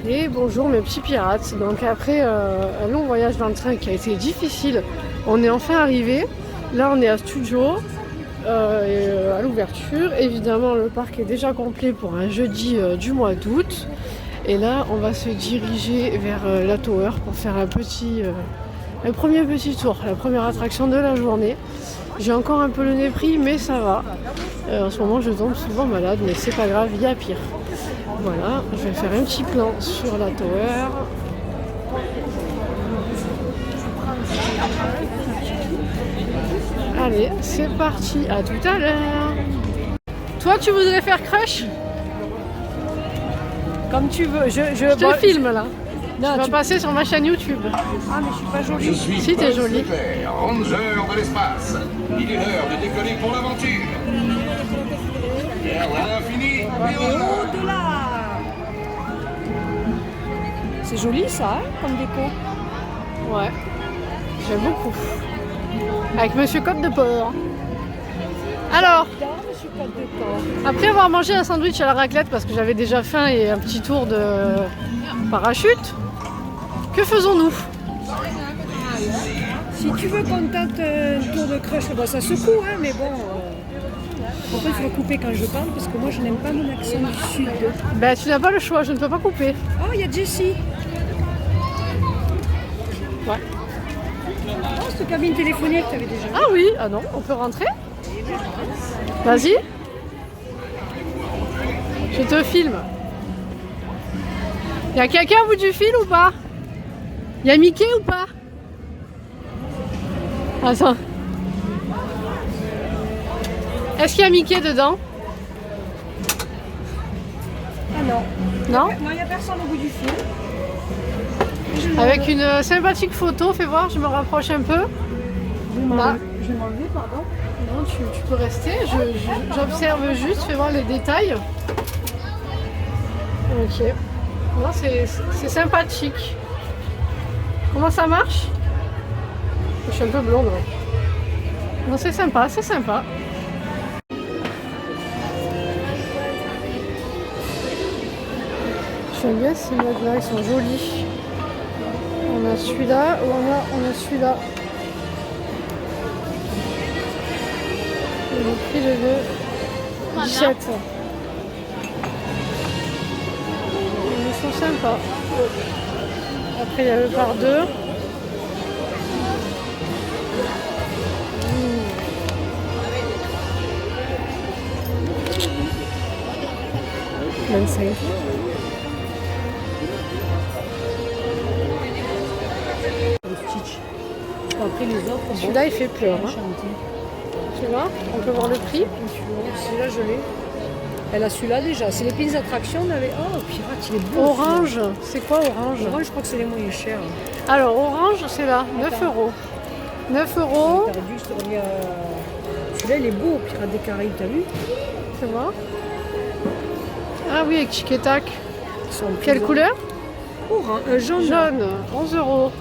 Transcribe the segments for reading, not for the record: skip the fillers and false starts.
Et bonjour mes petits pirates. Donc après un long voyage dans le train qui a été difficile, on est enfin arrivé. Là on est à Studio, à l'ouverture. Évidemment le parc est déjà complet pour un jeudi du mois d'août. Et là on va se diriger vers la Tower pour faire un premier petit tour, la première attraction de la journée. J'ai encore un peu le nez pris mais ça va. En ce moment je tombe souvent malade mais c'est pas grave, il y a pire. Voilà, je vais faire un petit plan sur la Tower. Allez, c'est parti, à tout à l'heure. Toi, tu voudrais faire crush? Comme tu veux. Je te filme là. Non, tu vas passer sur ma chaîne YouTube. Ah, mais je suis pas jolie. Je suis Si, t'es jolie. Super, ranger de l'espace. Il est l'heure de décoller pour l'aventure. Vers l'infini et au-delà. Au-delà. C'est joli ça, hein, comme déco. Ouais, j'aime beaucoup. Avec Monsieur Côte de Porc. Alors, Je suis pas de porc. après avoir mangé un sandwich à la raclette parce que j'avais déjà faim et un petit tour de parachute, que faisons-nous? Si tu veux qu'on tente un tour de crush, bah, ça secoue, hein, mais bon. Après, il faut couper quand je parle parce que moi, je n'aime pas mon accent du sud. Ben, tu n'as pas le choix, je ne peux pas couper. Oh, il y a Jessie. Ouais. Oh, cette cabine téléphonique, tu avais déjà. Ah oui, ah non, on peut rentrer? Vas-y. Je te filme. Y a quelqu'un au bout du fil ou pas? Y a Mickey ou pas? Attends. Est-ce qu'il y a Mickey dedans? Ah non. Non? Non, il n'y a personne au bout du fil. Avec une sympathique photo, fais voir, je me rapproche un peu. Là. Je vais m'enlever, pardon. Non, tu peux rester, j'observe juste, fais voir les détails. Ok. Non, c'est sympathique. Comment ça marche? Je suis un peu blonde. Ouais. Non, c'est sympa, c'est sympa. J'aime bien ces modes-là, ils sont jolis. On a celui-là ou on a celui-là. J'ai pris les deux. 17. Ils sont sympas. Après, il y a le par deux. 25. Après les autres, Celui-là, il fait peur. Hein. Tu vois, on peut voir le prix. Celui-là, je l'ai. Elle a celui-là déjà. C'est les pins d'attraction. On avait. Oh, pirate, il est beau. Orange, c'est quoi orange? Orange, je crois que c'est les moins chers. Alors, orange, c'est là, 9 euros. 9 euros. Celui-là, il est beau, Pirate des Caraïbes, t'as vu? Tu vois? Ah oui, avec Tic et Tac. Quelle couleur? Orange, jaune. Jaune, 11 euros.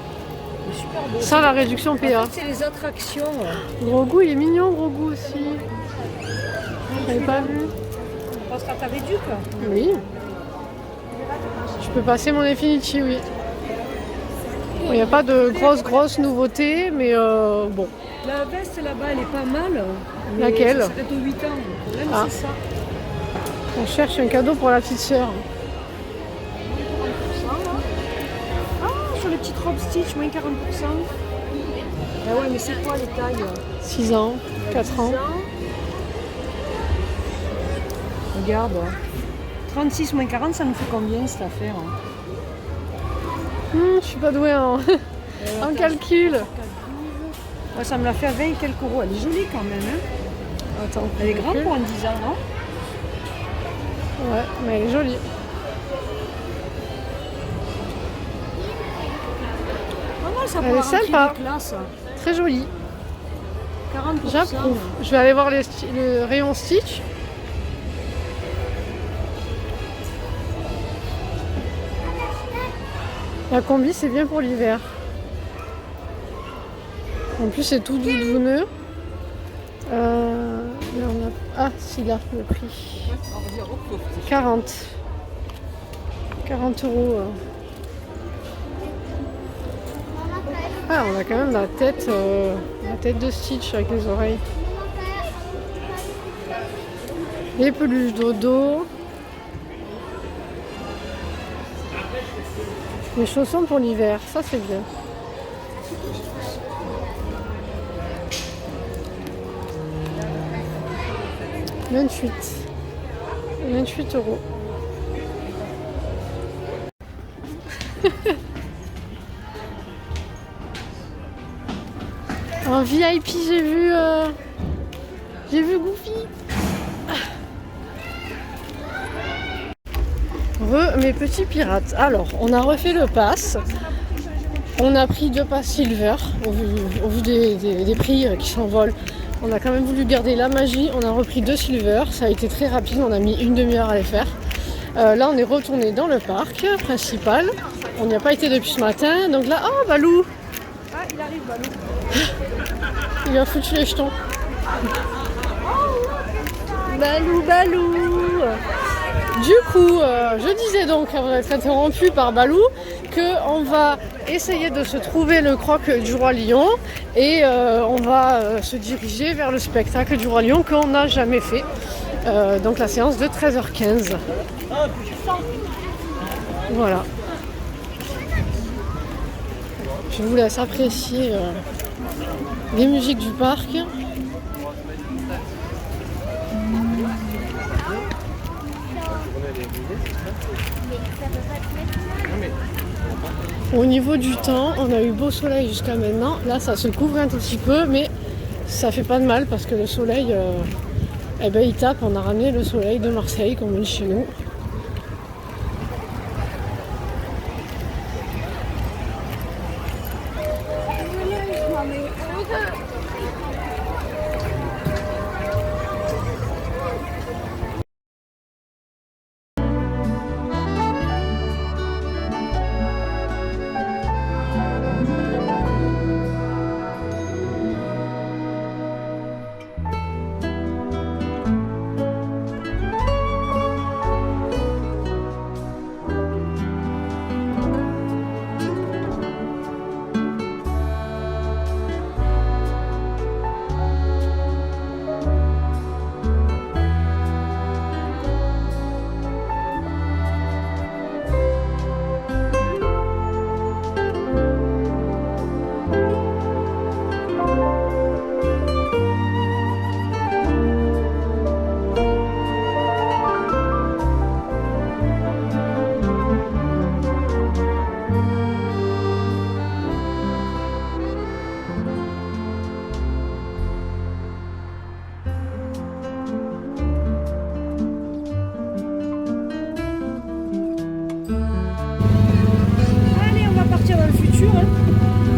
Super beau. Sans la réduction PA. En fait, c'est les attractions. Gros goût, il est mignon, gros goût aussi. J'avais pas vu. On passera ta réduc. Oui. Je peux passer mon Infinity, oui. Il n'y a pas de grosses nouveautés, mais bon. La veste là-bas, elle est pas mal. Mais Laquelle? ça s'arrête aux 8 ans. Le problème, Ah. c'est ça. On cherche un cadeau pour la petite sœur. Ah, sur les petites robes Stitch, moins 40%. Ah ouais, mais c'est quoi les tailles? 6 ans, 4 ans. 10 Regarde. 36 moins 40, ça nous fait combien cette affaire? Je suis pas douée en, en calcul. Ouais, ça me l'a fait à 20 et quelques euros. Elle est jolie quand même. Hein. Attends, Elle est grande pour un 10 ans, non? Ouais, mais elle est jolie. Ah, ça Elle est pourrait sympa. rentrer de classe. Très jolie. 40%. J'approuve. Je vais aller voir le rayon Stitch. La combi, c'est bien pour l'hiver. En plus, c'est tout doudouneux. Là, on a... Ah, si, là, le prix. 40. 40 €. Ah, on a quand même la tête de Stitch avec les oreilles. Les peluches dodo. Les chaussons pour l'hiver, ça c'est bien. « 28 €. En VIP, j'ai vu Goofy. Mes petits pirates. Alors, on a refait le pass. On a pris 2 passes silver au vu des prix qui s'envolent. On a quand même voulu garder la magie. On a repris 2 silver. Ça a été très rapide. On a mis une demi-heure à les faire. Là, on est retourné dans le parc principal. On n'y a pas été depuis ce matin. Donc là, oh, Balou! Ah, il arrive, Balou. Il a foutu les jetons. Balou, Balou! Du coup, je disais donc, avant d'être interrompu par Balou, qu'on va essayer de se trouver le croc du Roi Lion et on va se diriger vers le spectacle du Roi Lion qu'on n'a jamais fait. Donc la séance de 13h15. Voilà. Je vous laisse apprécier les musiques du parc. Au niveau du temps, on a eu beau soleil jusqu'à maintenant. Là, ça se couvre un tout petit peu, mais ça fait pas de mal parce que le soleil, il tape. On a ramené le soleil de Marseille, comme on dit chez nous.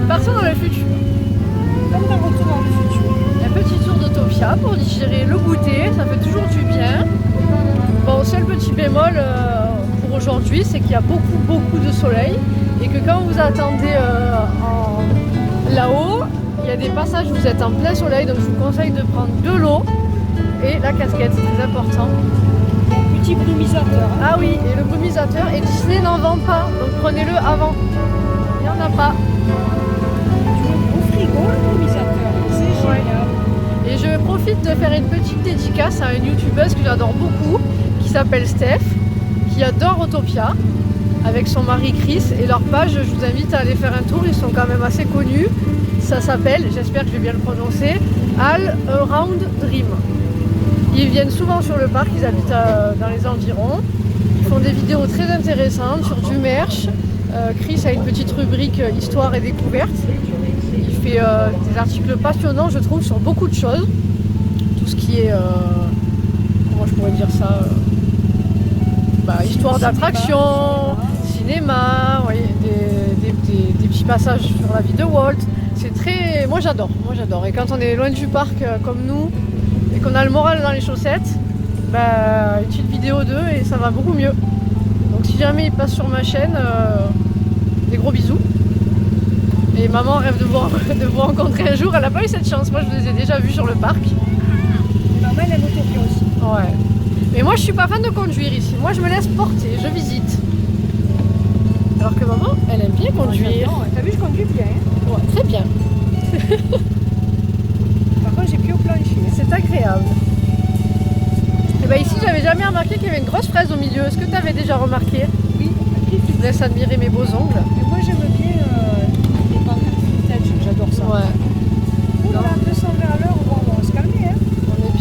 Partons dans le futur. Comme dans Retour dans le futur. Un petit tour d'Autopia pour digérer le goûter, ça fait toujours du bien. Bon, seul petit bémol pour aujourd'hui, c'est qu'il y a beaucoup de soleil et que quand vous attendez là-haut, il y a des passages où vous êtes en plein soleil, donc je vous conseille de prendre de l'eau et la casquette, c'est très important. Petit brumisateur. Ah oui, et le brumisateur, et Disney n'en vend pas, donc prenez-le avant. Il n'y en a pas. Au frigo, le brumisateur, c'est génial. Et je profite de faire une petite dédicace à une youtubeuse que j'adore beaucoup, qui s'appelle Steph, qui adore Autopia, avec son mari Chris, et leur page, je vous invite à aller faire un tour, ils sont quand même assez connus. Ça s'appelle, j'espère que je vais bien le prononcer, All Around Dream. Ils viennent souvent sur le parc, ils habitent dans les environs. Ils font des vidéos très intéressantes sur du merch. Chris a une petite rubrique histoire et découverte. Il fait des articles passionnants, je trouve, sur beaucoup de choses. Tout ce qui est, comment je pourrais dire ça, histoire d'attraction, cinéma, ouais, des petits passages sur la vie de Walt. C'est très, moi j'adore. Et quand on est loin du parc comme nous et qu'on a le moral dans les chaussettes, une petite vidéo d'eux et ça va beaucoup mieux. Donc si jamais ils passent sur ma chaîne, des gros bisous. Et maman rêve de vous rencontrer un jour. Elle n'a pas eu cette chance. Moi, je les ai déjà vus sur le parc. Maman, elle aime Autopia aussi. Ouais. Mais moi, je suis pas fan de conduire ici. Moi, je me laisse porter. Je visite. Alors que maman, elle aime bien conduire. T'as vu, je conduis bien. Hein. Ouais, très bien. Par contre, j'ai pied au plancher. C'est agréable. Et bah ici, j'avais jamais remarqué qu'il y avait une grosse fraise au milieu. Est-ce que tu avais déjà remarqué? Oui, Tu te laisses admirer mes beaux ongles. mais moi j'aime bien les pancartes vintage, j'adore ça. Ouais. Oh là, 200 vers à l'heure, bon, on va se calmer. Hein. On est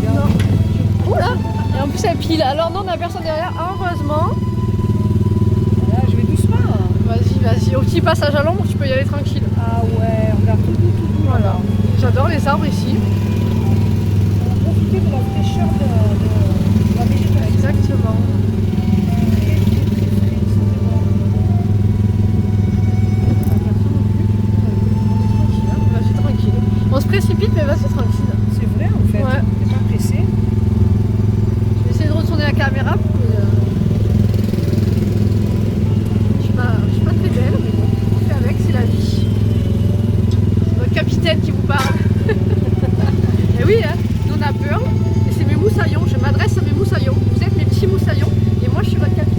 bien, non. Oula. Et en plus, elle pile. Alors non, on n'a personne derrière. Heureusement. Là, je vais doucement. Vas-y. Au petit passage à l'ombre, tu peux y aller tranquille. Ah ouais, regarde tout doux. Voilà. J'adore les arbres ici. On va profiter de la fraîcheur de la végétation. Exactement. Vas-y tranquille. On se précipite mais vas-y tranquille. C'est vrai en fait, Ouais. on n'est pas pressé. Je vais essayer de retourner la caméra. Mais, je suis pas très belle mais bon, on fait avec, c'est la vie. C'est notre capitaine qui vous parle. Et oui, hein, nous on a peur. Et c'est mes moussaillons. Je m'adresse à mes moussaillons. Vous êtes mes petits moussaillons et moi je suis votre capitaine.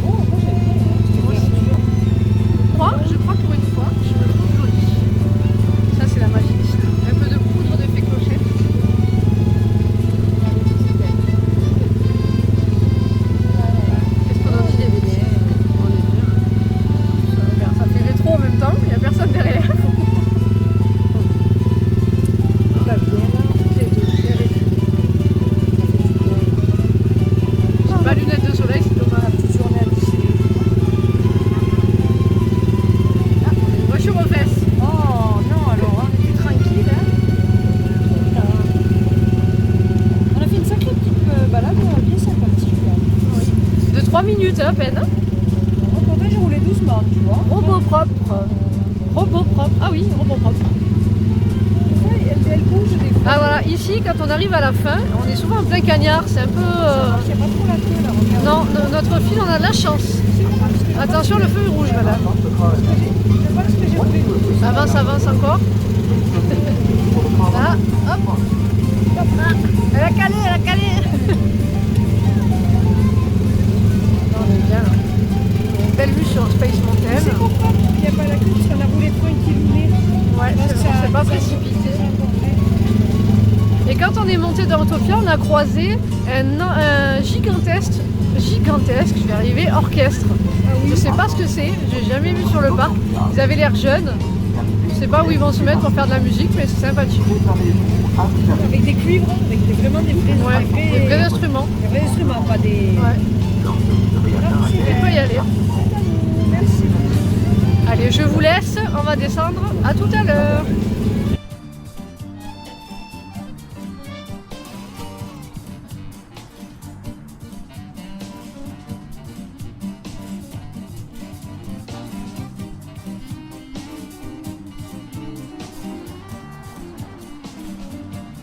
Oh, moi j'aime bien. Moi, si tu veux. Je crois que pour une fois, je me trouve jolie. Ça, c'est la magie d'ici. Un peu de poudre de fée clochette. Qu'est-ce qu'on en dit des bébés? On est bien. Ça fait rétro en même temps, il n'y a personne derrière. Pas bien là. J'ai pas lunettes de soleil, c'est dommage. Toute journée à lycée. Ah, on a une voiture aux fesses. Oh non, alors on était tranquille. Hein. On a fait une sacrée petite balade, bien sympathique. Là. De 3 minutes à peine. Moi, pourtant, j'ai roulé doucement, tu vois. Robot propre. Robot propre. Ah oui, robot propre. Elle bouge des fois. Ah voilà, ici quand on arrive à la fin, on est souvent en plein cagnard, c'est un peu... Il n'y a pas trop la queue là, regarde. Non, notre fil on a de la chance. Attention, le feu est rouge madame. Je pense que j'ai roulé doucement. Avance encore. Là, hop. Ah, elle a calé. On est bien là. Une belle vue sur Space Tu Mountain. sais pourquoi il n'y a pas la queue? Parce qu'on a roulé tranquillement. Ouais, c'est pas précipité. Et quand on est monté dans Autopia, on a croisé un gigantesque, je vais arriver, orchestre. Je sais pas ce que c'est, j'ai jamais vu sur le parc. Ils avaient l'air jeunes. Je sais pas où ils vont se mettre pour faire de la musique, mais c'est sympathique. Avec des cuivres, vraiment des vrais, Ouais, des vrais instruments. des vrais instruments, pas des. Ouais, on peut y aller. Merci. Allez, je vous laisse, on va descendre. À tout à l'heure.